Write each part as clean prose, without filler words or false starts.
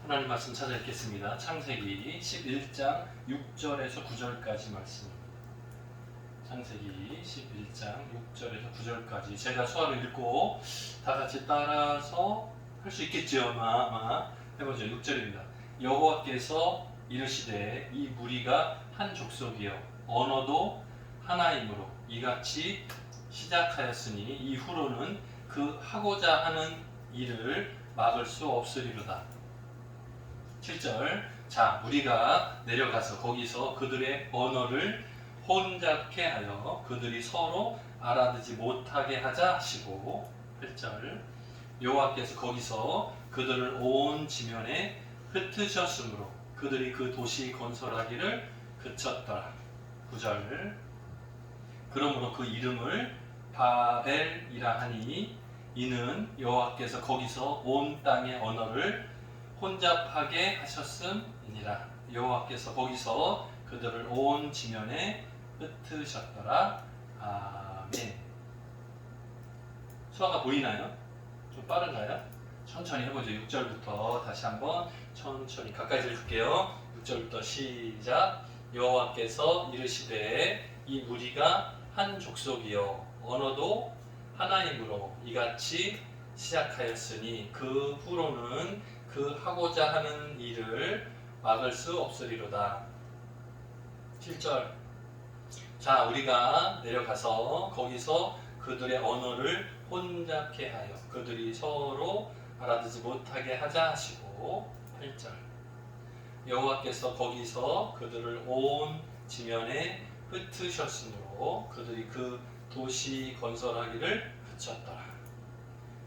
하나님 말씀 찾아 읽겠습니다. 창세기 11장 6절에서 9절까지 말씀입니다. 창세기 11장 6절에서 9절까지 제가 수화를 읽고 다 같이 따라서 할 수 있겠죠. 아마 해보죠. 6절입니다. 여호와께서 이르시되 이 무리가 한 족속이요 언어도 하나이므로 이같이 시작하였으니 이후로는 그 하고자 하는 일을 막을 수 없으리로다. 7절. 자, 무리가 내려가서 거기서 그들의 언어를 혼잡케 하여 그들이 서로 알아듣지 못하게 하자 하시고 8절. 여호와께서 거기서 그들을 온 지면에 흩으셨으므로 그들이 그 도시 건설하기를 그쳤더라. 9절. 그러므로 그 이름을 바벨이라 하니 이는 여호와께서 거기서 온 땅의 언어를 혼잡하게 하셨음이니라. 여호와께서 거기서 그들을 온 지면에 흩으셨더라. 아멘. 수화가 보이나요? 좀 빠른가요? 천천히 해보죠. 6절부터 다시 한번 천천히 가까이 읽을게요. 6절부터 시작. 여호와께서 이르시되 이 무리가 한 족속이요 언어도 하나이므로 이같이 시작하였으니 그 후로는 그 하고자 하는 일을 막을 수 없으리로다. 7절. 자, 우리가 내려가서 거기서 그들의 언어를 혼잡케 하여 그들이 서로 알아듣지 못하게 하자 하시고 8절. 여호와께서 거기서 그들을 온 지면에 흩으셨으므로 그들이 그 도시 건설하기를 그쳤더라.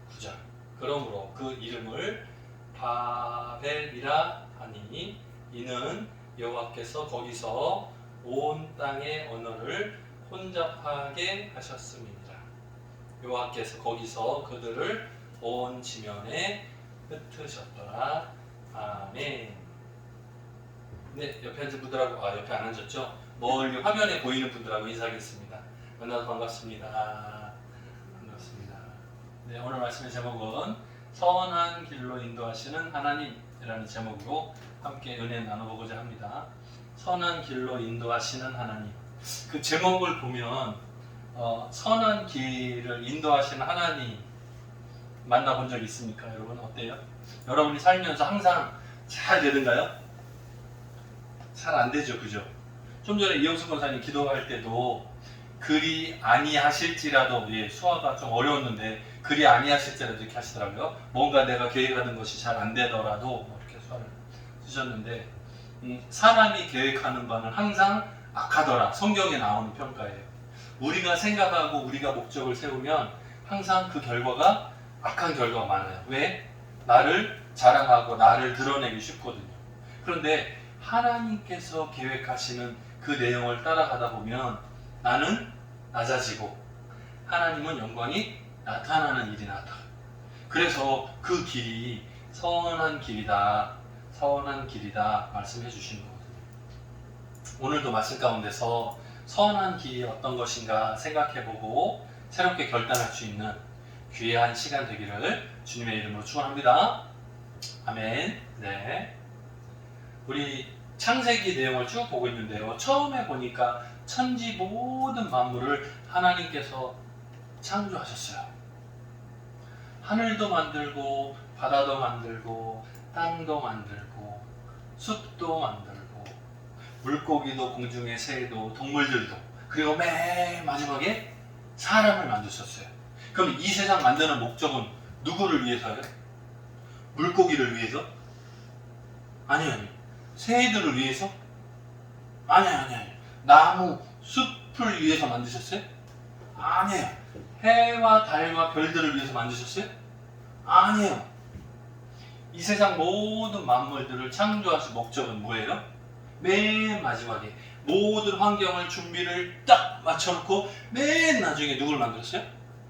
9절. 그러므로 그 이름을 바벨이라 하니 이는 여호와께서 거기서 온 땅의 언어를 혼잡하게 하셨음이니라. 여호와께서 거기서 그들을 온 지면에 흩으셨더라. 아멘. 네, 옆에 앉은 분들하고 옆에 안 앉았죠? 멀리 화면에 보이는 분들하고 인사하겠습니다. 만나서 반갑습니다. 반갑습니다. 네, 오늘 말씀의 제목은 선한 길로 인도하시는 하나님이라는 제목으로 함께 은혜 나눠보고자 합니다. 선한 길로 인도하시는 하나님. 그 제목을 보면 선한 길을 인도하시는 하나님 만나본 적 있습니까? 여러분 어때요? 여러분이 살면서 항상 잘 되는가요? 잘 안 되죠, 그죠? 좀 전에 이영수 권사님 기도할 때도 그리 아니하실지라도, 수화가 좀 어려웠는데 그리 아니하실지라도 이렇게 하시더라고요. 뭔가 내가 계획하는 것이 잘 안 되더라도 이렇게 수화를 쓰셨는데 사람이 계획하는 바는 항상 악하더라. 성경에 나오는 평가예요. 우리가 생각하고 우리가 목적을 세우면 항상 그 결과가 악한 결과가 많아요. 왜? 나를 자랑하고 나를 드러내기 쉽거든요. 그런데 하나님께서 계획하시는 그 내용을 따라가다 보면 나는 낮아지고 하나님은 영광이 나타나는 일이 나다. 그래서 그 길이 선한 길이다, 선한 길이다 말씀해 주시는 거거든요. 오늘도 말씀 가운데서 선한 길이 어떤 것인가 생각해보고 새롭게 결단할 수 있는 귀한 시간 되기를 주님의 이름으로 축원합니다. 아멘. 네. 우리 창세기 내용을 쭉 보고 있는데요. 처음에 보니까 천지 모든 만물을 하나님께서 창조하셨어요. 하늘도 만들고 바다도 만들고 땅도 만들고 숲도 만들고 물고기도 공중의 새도 동물들도, 그리고 맨 마지막에 사람을 만드셨어요. 그럼 이 세상 만드는 목적은 누구를 위해서요? 물고기를 위해서? 아니요. 새들을 위해서? 아니요. 나무, 숲을 위해서 만드셨어요? 아니에요. 해와 달과 별들을 위해서 만드셨어요? 아니에요. 이 세상 모든 만물들을 창조하신 목적은 뭐예요? 맨 마지막에 모든 환경을 준비를 딱 맞춰놓고 맨 나중에 누굴 만들었어요?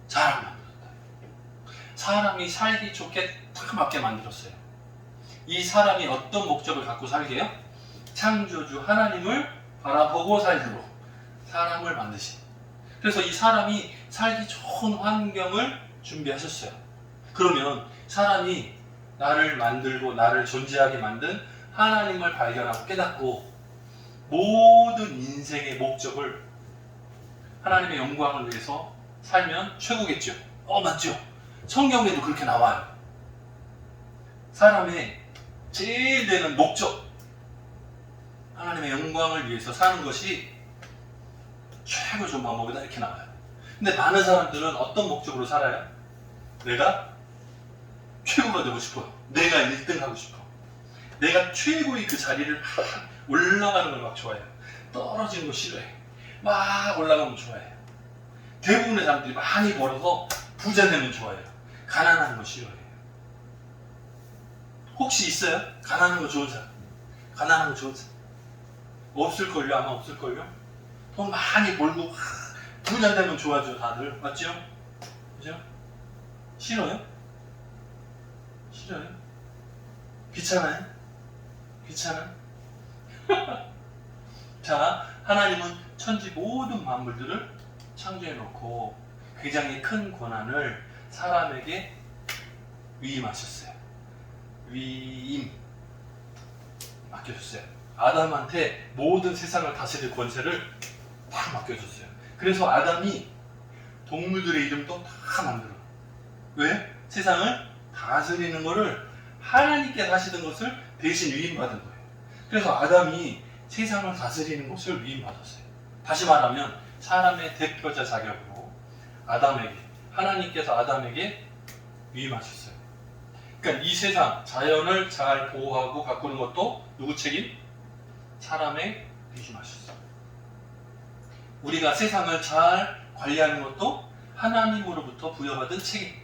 사람을 만들었다. 사람이 살기 좋게 딱 맞게 만들었어요. 이 사람이 어떤 목적을 갖고 살게요? 창조주 하나님을 바라보고 살도록 사람을 만드신. 그래서 이 사람이 살기 좋은 환경을 준비하셨어요. 그러면 사람이 나를 만들고 나를 존재하게 만든 하나님을 발견하고 깨닫고 모든 인생의 목적을 하나님의 영광을 위해서 살면 최고겠죠. 맞죠? 성경에도 그렇게 나와요. 사람의 제일 되는 목적, 하나님의 영광을 위해서 사는 것이 최고 좋은 방법이다 이렇게 나와요. 근데 많은 사람들은 어떤 목적으로 살아요? 내가 최고가 되고 싶어요. 내가 1등 하고 싶어. 내가 최고의 그 자리를 막 올라가는 걸 막 좋아해요. 떨어지는 거 싫어해. 막 올라가면 좋아해요. 대부분의 사람들이 많이 벌어서 부자 되면 좋아해요. 가난한 거 싫어해요. 혹시 있어요? 가난한 거 좋은 사람? 가난한 거 좋은 사람? 없을걸요? 아마 없을걸요? 돈 많이 벌고 부자 되면 좋아하죠 다들. 맞죠? 그죠? 싫어요? 싫어요? 귀찮아요? 귀찮아? 자, 하나님은 천지 모든 만물들을 창조해놓고 굉장히 큰 권한을 사람에게 위임하셨어요. 위임 맡겨줬어요. 아담한테 모든 세상을 다스릴 권세를 다 맡겨줬어요. 그래서 아담이 동물들의 이름도 다 만들어요. 왜? 세상을 다스리는 것을 하나님께서 하시던 것을 대신 위임받은 거예요. 그래서 아담이 세상을 다스리는 것을 위임받았어요. 다시 말하면 사람의 대표자 자격으로 하나님께서 아담에게 위임하셨어요. 그러니까 이 세상, 자연을 잘 보호하고 가꾸는 것도 누구 책임? 사람의 위임하셨어요. 우리가 세상을 잘 관리하는 것도 하나님으로부터 부여받은 책임.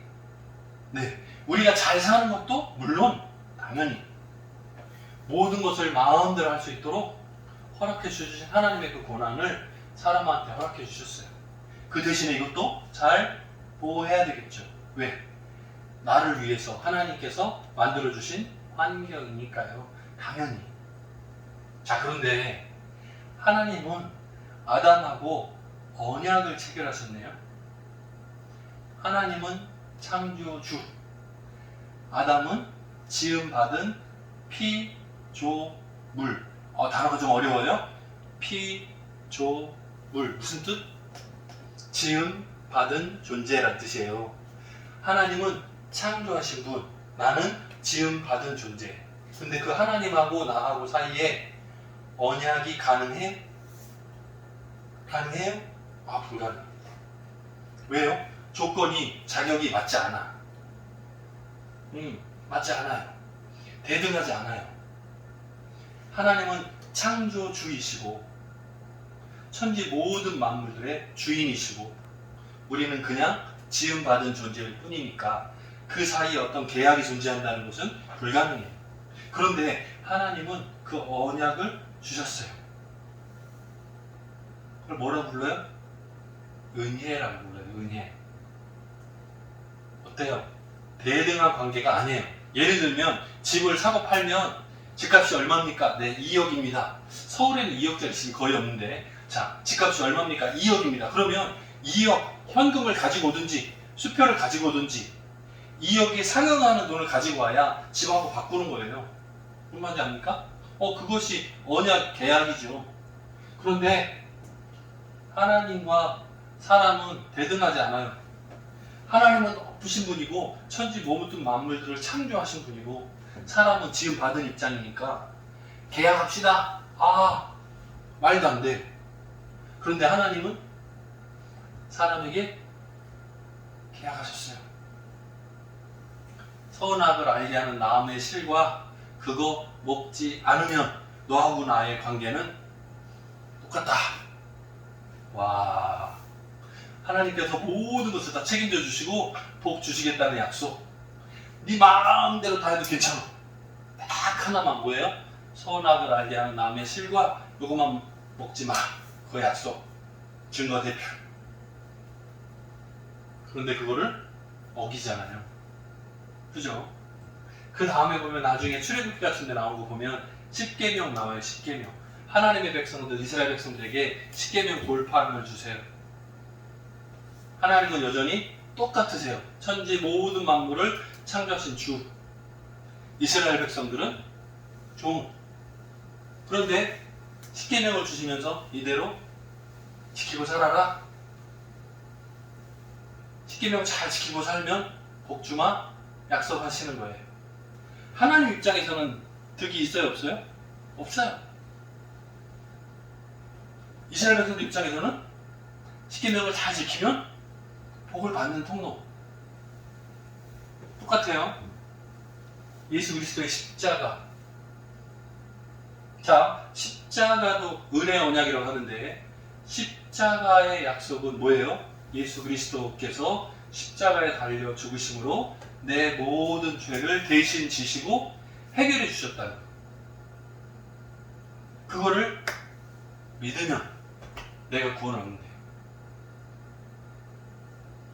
네, 우리가 잘 사는 것도 물론 당연히 모든 것을 마음대로 할 수 있도록 허락해 주신 하나님의 그 권한을 사람한테 허락해 주셨어요. 그 대신에 이것도 잘 보호해야 되겠죠. 왜? 나를 위해서 하나님께서 만들어 주신 환경이니까요. 당연히. 자, 그런데 하나님은 아담하고 언약을 체결하셨네요. 하나님은 창조주, 아담은 지음받은 피조물. 단어가 좀 어려워요. 피조물 무슨 뜻? 지음받은 존재란 뜻이에요. 하나님은 창조하신 분, 나는 지음받은 존재. 근데 그 하나님하고 나하고 사이에 언약이 가능해? 가능해요? 불가능. 왜요? 조건이, 자격이 맞지 않아. 맞지 않아요. 대등하지 않아요. 하나님은 창조주이시고 천지 모든 만물들의 주인이시고 우리는 그냥 지음받은 존재일 뿐이니까 그 사이에 어떤 계약이 존재한다는 것은 불가능해요. 그런데 하나님은 그 언약을 주셨어요. 그걸 뭐라고 불러요? 은혜라고 불러요. 은혜. 어때요? 대등한 관계가 아니에요. 예를 들면 집을 사고 팔면 집값이 얼마입니까? 네, 2억입니다. 서울에는 2억짜리 집이 거의 없는데 자, 집값이 얼마입니까? 2억입니다. 그러면 2억 현금을 가지고 오든지 수표를 가지고 오든지 2억에 상응하는 돈을 가지고 와야 집하고 바꾸는 거예요. 무슨 말인지 압니까? 그것이 언약 계약이죠. 그런데 하나님과 사람은 대등하지 않아요. 하나님은 높으신 분이고 천지 모든 만물들을 창조하신 분이고 사람은 지음 받은 입장이니까 계약합시다. 말도 안 돼. 그런데 하나님은 사람에게 계약하셨어요. 선악을 알게 하는 나무의 실과 그거 먹지 않으면 너하고 나의 관계는 똑같다. 와, 하나님께서 모든 것을 다 책임져 주시고 복 주시겠다는 약속. 네 마음대로 다 해도 괜찮아. 딱 하나만 뭐예요? 선악을 알게 하는 나무의 실과 요것만 먹지 마. 그 약속. 증거 대표. 그런데 그거를 어기잖아요. 그죠? 그 다음에 보면 나중에 출애굽기 같은 데 나온 거 보면 10계명 나와요. 10계명. 하나님의 백성들, 이스라엘 백성들에게 10계명 돌파를 주세요. 하나님은 여전히 똑같으세요. 천지 모든 만물을 창조하신 주. 이스라엘 백성들은 종. 그런데 십계명을 주시면서 이대로 지키고 살아라. 십계명 잘 지키고 살면 복주마 약속하시는 거예요. 하나님 입장에서는 득이 있어요, 없어요? 없어요. 이스라엘 백성들 입장에서는 십계명을 잘 지키면 복을 받는 통로. 똑같아요. 예수 그리스도의 십자가. 자, 십자가도 은혜의 언약이라고 하는데 십자가의 약속은 뭐예요? 예수 그리스도께서 십자가에 달려 죽으심으로 내 모든 죄를 대신 지시고 해결해 주셨다는 거예요. 그거를 믿으면 내가 구원하는데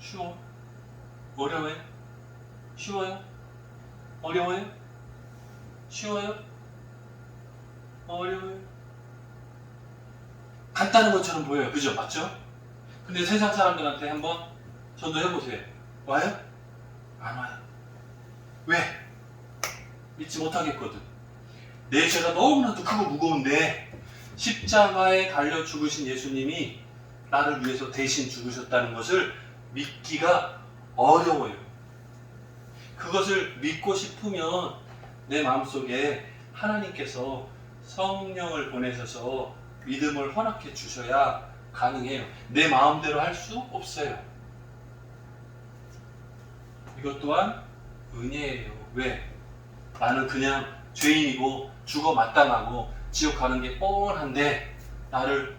쉬워? 어려워요? 쉬워요? 어려워요? 쉬워요? 어려워요? 간단한 것처럼 보여요. 그죠? 맞죠? 근데 세상 사람들한테 한번 전도해보세요. 와요? 안 와요. 왜? 믿지 못하겠거든. 내 죄가 너무나도 크고 무거운데 십자가에 달려 죽으신 예수님이 나를 위해서 대신 죽으셨다는 것을 믿기가 어려워요. 그것을 믿고 싶으면 내 마음속에 하나님께서 성령을 보내셔서 믿음을 허락해 주셔야 가능해요. 내 마음대로 할 수 없어요. 이것 또한 은혜예요. 왜? 나는 그냥 죄인이고 죽어 마땅하고 지옥 가는 게 뻔한데 나를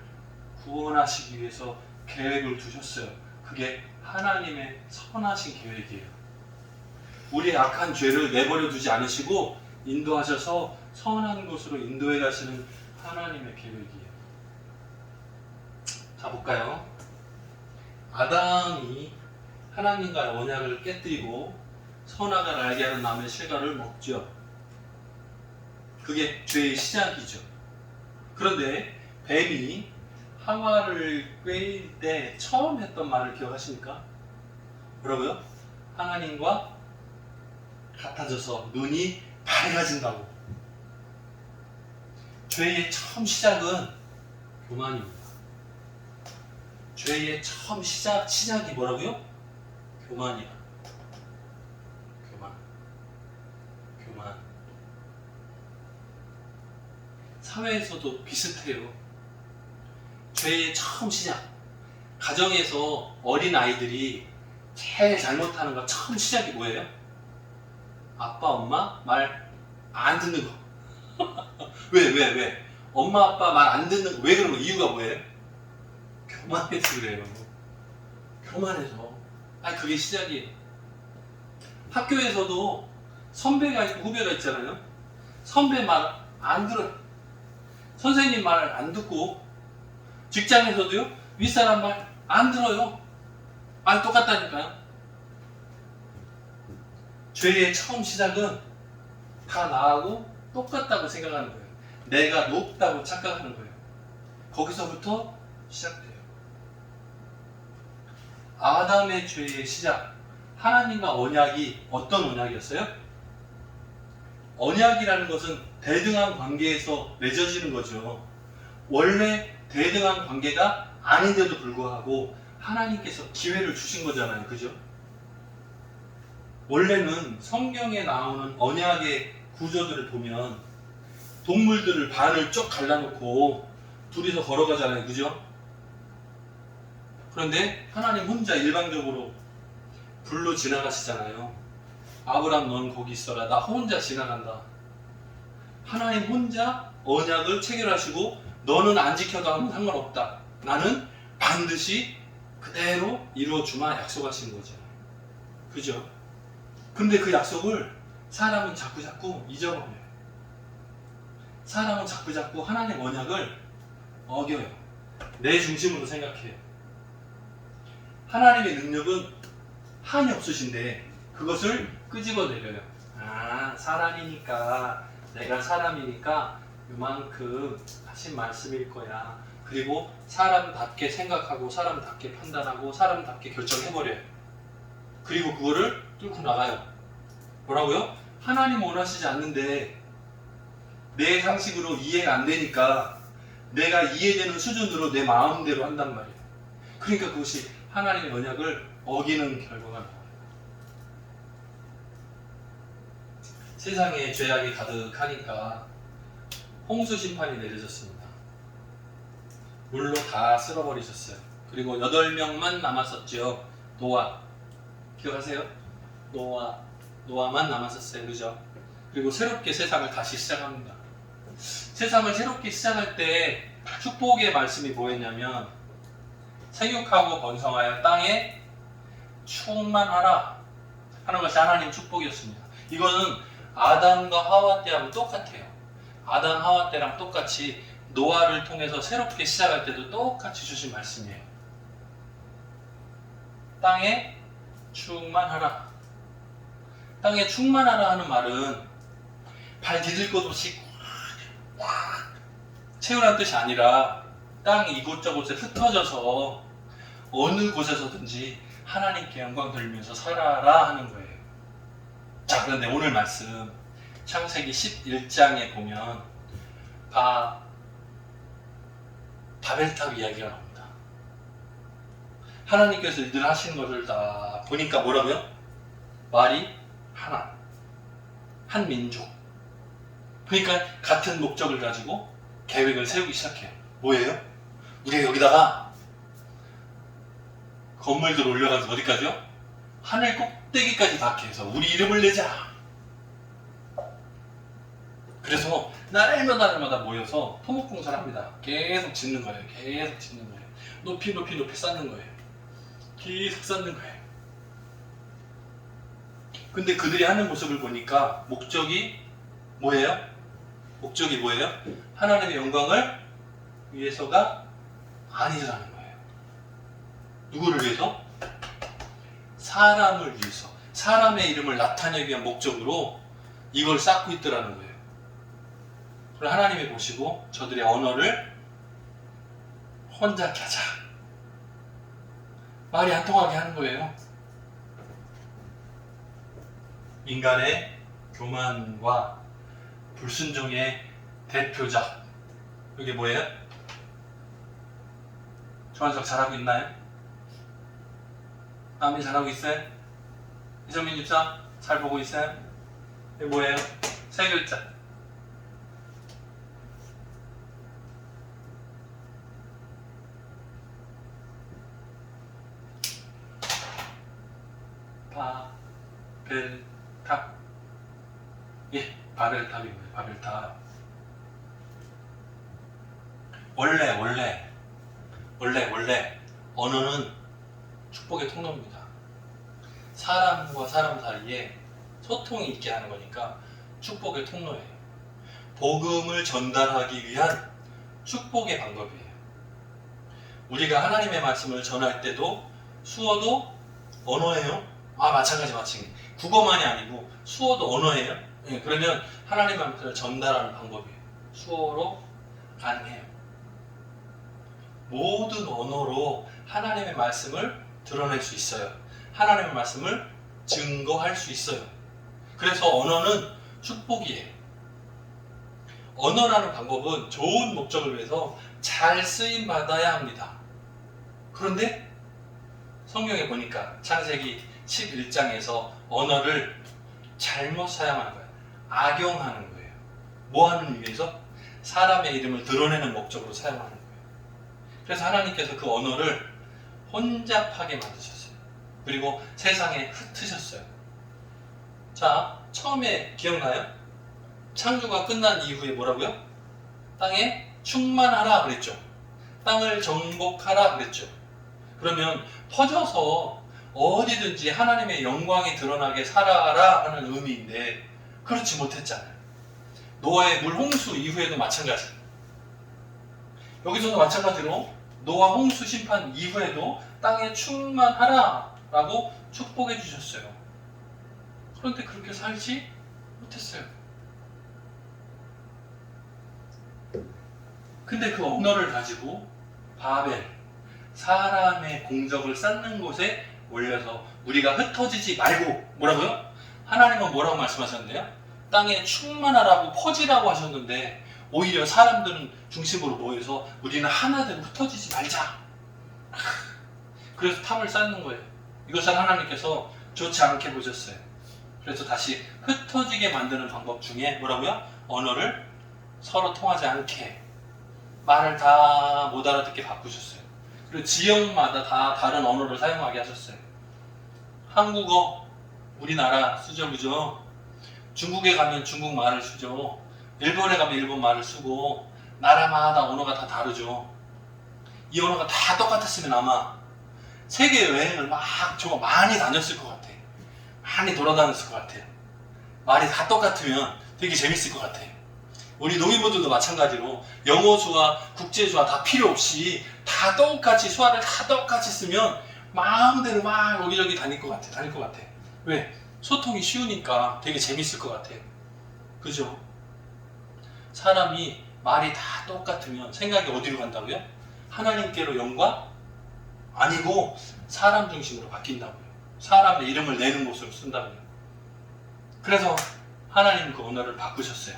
구원하시기 위해서 계획을 두셨어요. 그게 하나님의 선하신 계획이에요. 우리의 악한 죄를 내버려 두지 않으시고 인도하셔서 선한 곳으로 인도해 가시는 하나님의 계획이에요. 자, 볼까요? 아담이 하나님과의 언약을 깨뜨리고 선악을 알게 하는 나무의 실과를 먹죠. 그게 죄의 시작이죠. 그런데 뱀이 하와를 꾀일 때 처음 했던 말을 기억하십니까? 뭐라고요? 하나님과 같아져서 눈이 밝아진다고. 죄의 처음 시작은 교만입니다. 죄의 처음 시작이 뭐라고요? 교만이야. 교만. 사회에서도 비슷해요. 죄의 처음 시작. 가정에서 어린 아이들이 제일 잘못하는 거 처음 시작이 뭐예요? 아빠, 엄마 말 안 듣는 거. 왜? 엄마, 아빠 말 안 듣는 거. 왜 그런 거? 이유가 뭐예요? 교만해서 그래요. 교만해서. 아니, 그게 시작이에요. 학교에서도 선배가 있고 후배가 있잖아요. 선배 말 안 들어요. 선생님 말 안 듣고, 직장에서도요, 윗사람 말 안 들어요. 아니, 똑같다니까요. 죄의 처음 시작은 다 나하고 똑같다고 생각하는 거예요. 내가 높다고 착각하는 거예요. 거기서부터 시작돼요. 아담의 죄의 시작. 하나님과 언약이 어떤 언약이었어요? 언약이라는 것은 대등한 관계에서 맺어지는 거죠. 원래 대등한 관계가 아닌데도 불구하고 하나님께서 기회를 주신 거잖아요. 그죠? 원래는 성경에 나오는 언약의 구조들을 보면 동물들을 반을 쭉 갈라놓고 둘이서 걸어가잖아요. 그죠? 그런데 하나님 혼자 일방적으로 불로 지나가시잖아요. 아브람 넌 거기 있어라. 나 혼자 지나간다. 하나님 혼자 언약을 체결하시고 너는 안 지켜도 하면 상관없다. 나는 반드시 그대로 이루어주마 약속하신 거죠. 그죠? 근데 그 약속을 사람은 자꾸 잊어버려요. 사람은 자꾸 하나님 언약을 어겨요. 내 중심으로 생각해요. 하나님의 능력은 한이 없으신데 그것을 끄집어내려요. 아, 사람이니까, 내가 사람이니까 요만큼 하신 말씀일 거야. 그리고 사람답게 생각하고 사람답게 판단하고 사람답게 결정해버려요. 그리고 그거를 뚫고 나가요. 뭐라고요? 하나님 원하시지 않는데 내 상식으로 이해가 안 되니까 내가 이해되는 수준으로 내 마음대로 한단 말이에요. 그러니까 그것이 하나님의 언약을 어기는 결과가 나와요. 세상에 죄악이 가득하니까 홍수 심판이 내려졌습니다. 물로 다 쓸어버리셨어요. 그리고 8명만 남았었죠. 노아. 기억하세요? 노아만 남았었어요. 그죠? 그리고 새롭게 세상을 다시 시작합니다. 세상을 새롭게 시작할 때 축복의 말씀이 뭐였냐면 생육하고 번성하여 땅에 충만하라 하는 것이 하나님 축복이었습니다. 이거는 아담과 하와 때하고 똑같아요. 아담 하와 때랑 똑같이 노아를 통해서 새롭게 시작할 때도 똑같이 주신 말씀이에요. 땅에 충만하라. 땅에 충만하라 하는 말은 발 디딜 것 없이 꽉 채우라는 뜻이 아니라 땅 이곳저곳에 흩어져서 어느 곳에서든지 하나님께 영광 돌리면서 살아라 하는 거예요. 자, 그런데 오늘 말씀 창세기 11장에 보면 바벨탑 이야기가 나옵니다. 하나님께서 늘 하시는 것을 다 보니까 뭐라고요? 말이 하나, 한 민족. 그러니까 같은 목적을 가지고 계획을 세우기 시작해요. 뭐예요? 우리가 여기다가 건물들 올려가지고 어디까지요? 하늘 꼭대기까지 닿게 해서 우리 이름을 내자. 그래서 날마다 모여서 토목공사를 합니다. 계속 짓는 거예요. 계속 짓는 거예요. 높이 쌓는 거예요. 계속 쌓는 거예요. 근데 그들이 하는 모습을 보니까 목적이 뭐예요? 하나님의 영광을 위해서가 아니라는 거예요. 누구를 위해서? 사람을 위해서. 사람의 이름을 나타내기 위한 목적으로 이걸 쌓고 있더라는 거예요. 그걸 하나님이 보시고 저들의 언어를 혼잡케 하자. 말이 안 통하게 하는 거예요. 인간의 교만과 불순종의 대표작. 이게 뭐예요? 조한석 잘하고 있나요? 남이 잘하고 있어요? 이정민 집사 잘 보고 있어요? 이게 뭐예요? 3글자. 바벨탑. 예, 바벨탑입니다. 바벨탑. 원래 언어는 축복의 통로입니다. 사람과 사람 사이에 소통이 있게 하는 거니까 축복의 통로예요. 복음을 전달하기 위한 축복의 방법이에요. 우리가 하나님의 말씀을 전할 때도 수어도 언어예요. 마찬가지. 국어만이 아니고 수어도 언어예요. 예, 그러면 하나님의 말씀을 전달하는 방법이에요. 수어로 가능해요. 모든 언어로 하나님의 말씀을 드러낼 수 있어요. 하나님의 말씀을 증거할 수 있어요. 그래서 언어는 축복이에요. 언어라는 방법은 좋은 목적을 위해서 잘 쓰임 받아야 합니다. 그런데 성경에 보니까 창세기 11장에서 언어를 잘못 사용하는 거예요. 악용하는 거예요. 뭐 하는 위해서? 사람의 이름을 드러내는 목적으로 사용하는 거예요. 그래서 하나님께서 그 언어를 혼잡하게 만드셨어요. 그리고 세상에 흩으셨어요. 자, 처음에 기억나요? 창조가 끝난 이후에 뭐라고요? 땅에 충만하라 그랬죠. 땅을 정복하라 그랬죠. 그러면 퍼져서 어디든지 하나님의 영광이 드러나게 살아가라 하는 의미인데 그렇지 못했잖아요. 노아의 물홍수 이후에도 마찬가지. 여기서도 마찬가지로 노아 홍수 심판 이후에도 땅에 충만하라 라고 축복해 주셨어요. 그런데 그렇게 살지 못했어요. 근데 그 언어를 가지고 바벨, 사람의 공적을 쌓는 곳에 올려서 우리가 흩어지지 말고 뭐라고요? 하나님은 뭐라고 말씀하셨는데요? 땅에 충만하라고 퍼지라고 하셨는데 오히려 사람들은 중심으로 모여서 우리는 하나되고 흩어지지 말자. 그래서 탐을 쌓는 거예요. 이것을 하나님께서 좋지 않게 보셨어요. 그래서 다시 흩어지게 만드는 방법 중에 뭐라고요? 언어를 서로 통하지 않게, 말을 다 못 알아듣게 바꾸셨어요. 그리고 지역마다 다 다른 언어를 사용하게 하셨어요. 한국어 우리나라 쓰죠, 그죠? 중국에 가면 중국 말을 쓰죠. 일본에 가면 일본 말을 쓰고, 나라마다 언어가 다 다르죠. 이 언어가 다 똑같았으면 아마 세계 여행을 정말 많이 다녔을 것 같아요. 많이 돌아다녔을 것 같아요. 말이 다 똑같으면 되게 재밌을 것 같아요. 우리 농인분들도 마찬가지로 영어수와 국제수와 다 필요 없이 다 똑같이 수화를 다 똑같이 쓰면 마음대로 막 여기저기 다닐 것 같아요. 왜? 소통이 쉬우니까 되게 재밌을 것 같아요. 그죠? 사람이 말이 다 똑같으면 생각이 어디로 간다고요? 하나님께로 영광? 아니고 사람 중심으로 바뀐다고요. 사람의 이름을 내는 모습을 쓴다고요. 그래서 하나님은 그 언어를 바꾸셨어요.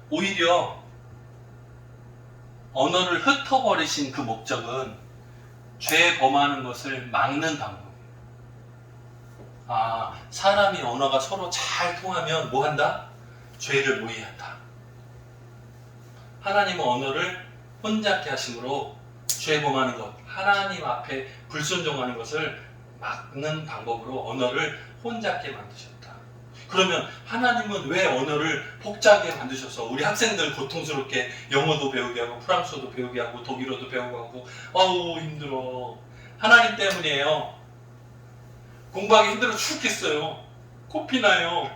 오히려 언어를 흩어버리신 그 목적은 죄 범하는 것을 막는 방법이에요. 사람이 언어가 서로 잘 통하면 뭐 한다? 죄를 모의한다. 하나님은 언어를 혼잡게 하심으로 죄 범하는 것, 하나님 앞에 불순종하는 것을 막는 방법으로 언어를 혼잡게 만드셨다. 그러면 하나님은 왜 언어를 복잡하게 만드셔서 우리 학생들 고통스럽게 영어도 배우게 하고 프랑스어도 배우게 하고 독일어도 배우게 하고 힘들어. 하나님 때문이에요. 공부하기 힘들어 죽겠어요. 코피 나요.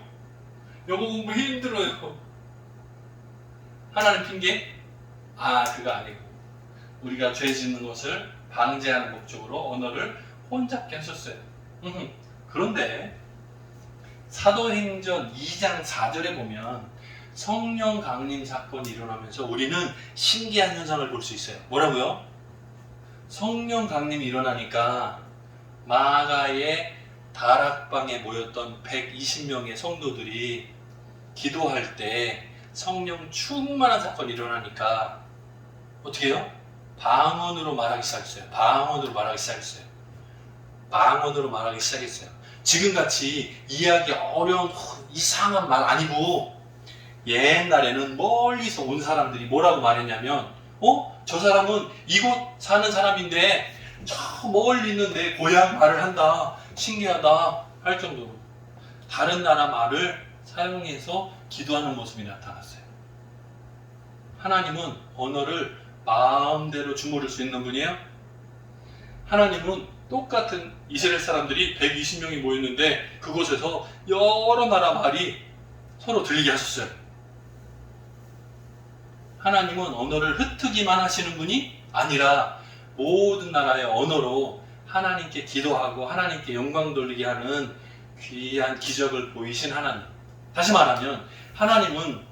영어 공부 힘들어요. 하나님 핑계? 그거 아니고 우리가 죄 짓는 것을 방지하는 목적으로 언어를 혼잡게 하셨어요. 그런데 사도행전 2장 4절에 보면 성령 강림 사건이 일어나면서 우리는 신기한 현상을 볼 수 있어요. 뭐라고요? 성령 강림이 일어나니까 마가의 다락방에 모였던 120명의 성도들이 기도할 때 성령 충만한 사건이 일어나니까 어떻게 해요? 방언으로 말하기 시작했어요. 지금같이 이해하기 어려운 이상한 말 아니고 옛날에는 멀리서 온 사람들이 뭐라고 말했냐면 저 사람은 이곳 사는 사람인데 저 멀리 있는데 고향 말을 한다. 신기하다 할 정도로 다른 나라 말을 사용해서 기도하는 모습이 나타났어요. 하나님은 언어를 마음대로 주무를 수 있는 분이에요. 하나님은 똑같은 이스라엘 사람들이 120명이 모였는데 그곳에서 여러 나라 말이 서로 들리게 하셨어요. 하나님은 언어를 흩트기만 하시는 분이 아니라 모든 나라의 언어로 하나님께 기도하고 하나님께 영광 돌리게 하는 귀한 기적을 보이신 하나님. 다시 말하면 하나님은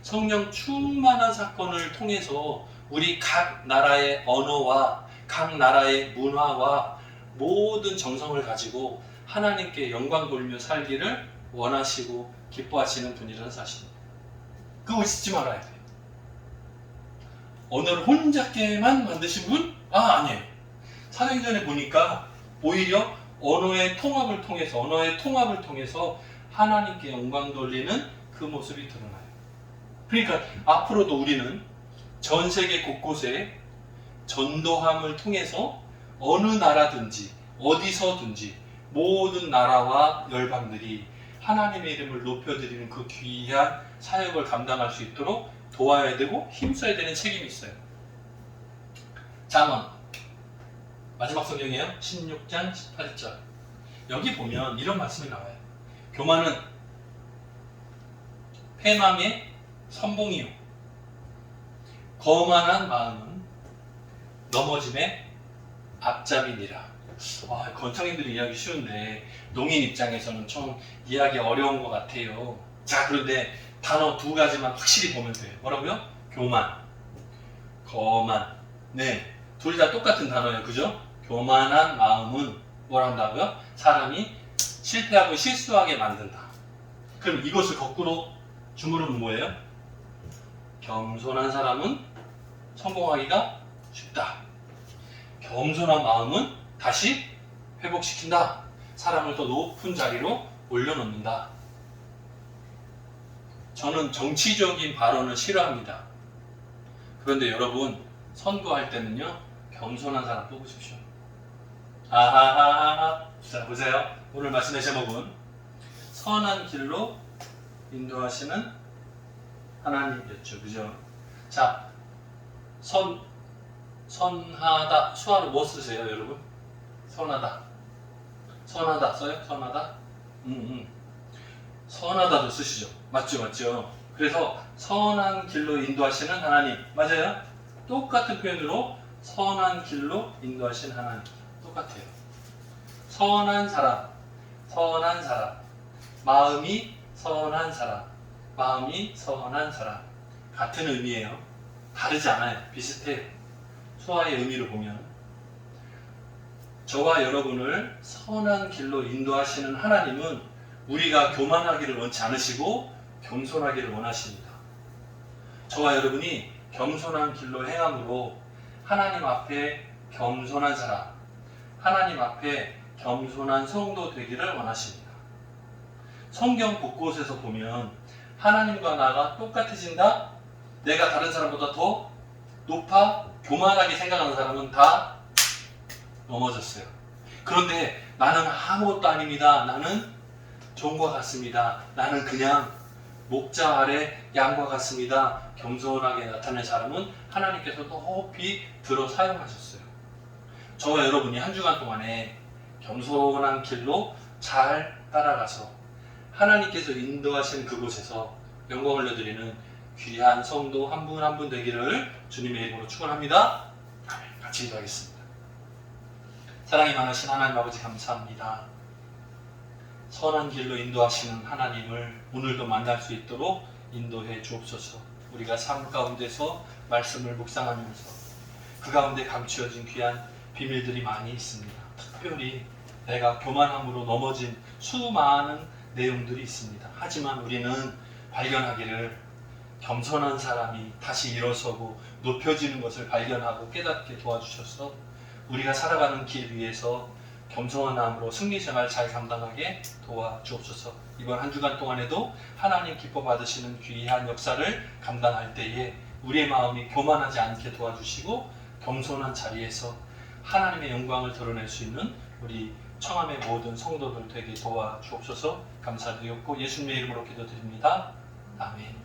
성령 충만한 사건을 통해서 우리 각 나라의 언어와 각 나라의 문화와 모든 정성을 가지고 하나님께 영광 돌리며 살기를 원하시고 기뻐하시는 분이라는 사실입니다. 그거 잊지 말아야 돼요. 언어를 혼잡게만 만드신 분? 아니에요. 사도행전에 보니까 오히려 언어의 통합을 통해서 하나님께 영광 돌리는 그 모습이 드러나요. 그러니까 앞으로도 우리는 전 세계 곳곳에 전도함을 통해서 어느 나라든지 어디서든지 모든 나라와 열방들이 하나님의 이름을 높여드리는 그 귀한 사역을 감당할 수 있도록 도와야 되고 힘써야 되는 책임이 있어요. 잠언 마지막 성경이에요. 16장 18절. 여기 보면 이런 말씀이 나와요. 교만은 패망의 선봉이요 거만한 마음은 넘어짐의 앞잡이니라. 건청님들이 이해하기 쉬운데 농인 입장에서는 좀 이해하기 어려운 것 같아요. 자, 그런데 단어 두 가지만 확실히 보면 돼요. 뭐라고요? 교만, 거만. 네, 둘 다 똑같은 단어예요. 그죠? 교만한 마음은 뭘 한다고요? 사람이 실패하고 실수하게 만든다. 그럼 이것을 거꾸로 주무르면 뭐예요? 겸손한 사람은 성공하기가 쉽다. 겸손한 마음은 다시 회복시킨다. 사람을 더 높은 자리로 올려놓는다. 저는 정치적인 발언을 싫어합니다. 그런데 여러분, 선거할 때는요, 겸손한 사람 뽑으십시오. 아하하하. 자, 보세요. 오늘 말씀의 제목은 선한 길로 인도하시는 하나님이었죠. 그죠? 자, 선하다. 수화로 뭐 쓰세요, 여러분? 선하다. 선하다 써요? 선하다? 선하다도 쓰시죠. 맞죠? 그래서 선한 길로 인도하시는 하나님. 맞아요? 똑같은 표현으로 선한 길로 인도하시는 하나님. 똑같아요. 선한 사람. 마음이 선한 사람. 같은 의미예요. 다르지 않아요. 비슷해요. 수화의 의미로 보면 저와 여러분을 선한 길로 인도하시는 하나님은 우리가 교만하기를 원치 않으시고 겸손하기를 원하십니다. 저와 여러분이 겸손한 길로 행함으로 하나님 앞에 겸손한 사람, 하나님 앞에 겸손한 성도 되기를 원하십니다. 성경 곳곳에서 보면 하나님과 나가 똑같아진다? 내가 다른 사람보다 더 높아? 교만하게 생각하는 사람은 다 넘어졌어요. 그런데 나는 아무것도 아닙니다. 나는 종과 같습니다. 나는 그냥 목자 아래 양과 같습니다. 겸손하게 나타낸 사람은 하나님께서 높이 들어 사용하셨어요. 저와 여러분이 한 주간 동안에 겸손한 길로 잘 따라가서 하나님께서 인도하신 그곳에서 영광을 올려드리는 귀한 성도 한 분 한 분 되기를 주님의 이름으로 축원합니다. 아멘. 같이 기도하겠습니다. 사랑이 많으신 하나님 아버지 감사합니다. 선한 길로 인도하시는 하나님을 오늘도 만날 수 있도록 인도해 주옵소서. 우리가 삶 가운데서 말씀을 묵상하면서 그 가운데 감추어진 귀한 비밀들이 많이 있습니다. 특별히 내가 교만함으로 넘어진 수많은 내용들이 있습니다. 하지만 우리는 발견하기를 겸손한 사람이 다시 일어서고 높여지는 것을 발견하고 깨닫게 도와주셔서 우리가 살아가는 길 위에서 겸손함으로 승리생활 잘 감당하게 도와주옵소서. 이번 한 주간 동안에도 하나님 기뻐 받으시는 귀한 역사를 감당할 때에 우리의 마음이 교만하지 않게 도와주시고 겸손한 자리에서 하나님의 영광을 드러낼 수 있는 우리 청함의 모든 성도들 되게 도와주옵소서. 감사드리옵고 예수님의 이름으로 기도드립니다. 아멘.